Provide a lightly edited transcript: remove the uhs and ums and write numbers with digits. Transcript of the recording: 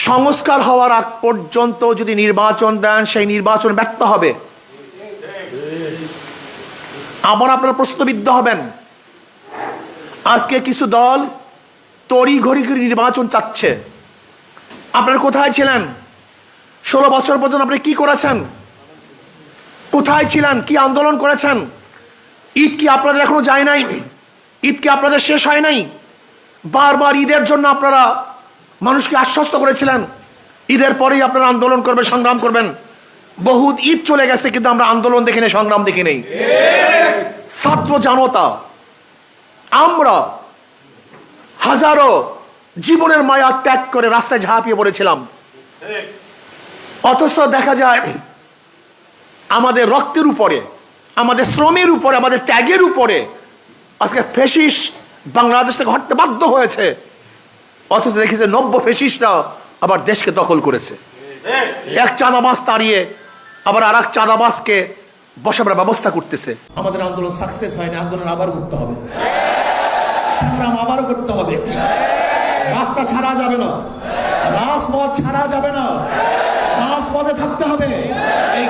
সংস্কার হওয়ার আগ পর্যন্ত যদি নির্বাচন দেন, সেই নির্বাচন ব্যর্থ হবে। আবার আপনারা প্রশ্নবিদ্ধ হবেন। আজকে কিছু দল তড়ি ঘড়ি করে নির্বাচন চাচ্ছে। আপনারা কোথায় ছিলেন? 16 বছর পর্যন্ত আপনি কি করেছেন? কোথায় ছিলেন? কি আন্দোলন করেছেন? ঈদ কি আপনাদের এখনো যায় নাই? ঈদ কি আপনাদের শেষ হয় নাই? বারবার ঈদের জন্য আপনারা মানুষকে আশ্বস্ত করেছিলেন ঈদের পরেই আপনারা আন্দোলন করবেন, সংগ্রাম করবেন। বহুত ঈদ চলে গেছে, কিন্তু আমরা আন্দোলন দেখি নেই, সংগ্রাম দেখি নেই। ছাত্র জনতা আমরা হাজারো জীবনের মায়া ত্যাগ করে রাস্তায় ঝাঁপিয়ে পড়েছিলাম, অথচ দেখা যায় আমাদের রক্তের উপরে, আমাদের শ্রমের উপরে, আমাদের ত্যাগের উপরে আজকে ফ্যাসিস্ট বাংলাদেশ থেকে হটতে বাধ্য হয়েছে। অথচ দেখেছে নব্য ফ্যাসিস্টরা আবার দেশকে দখল করেছে। এক চাঁদাবাজ তাড়িয়ে আবার আর এক চাঁদাবাজকে বসাবার ব্যবস্থা করতেছে। আমাদের আন্দোলন সাকসেস হয়নি, আন্দোলন আবার করতে হবে, সংগ্রাম আবারও করতে হবে। রাস্তা ছাড়া যাবে না, রাজপথ ছাড়া যাবে না, রাজপথে থাকতে হবে। এই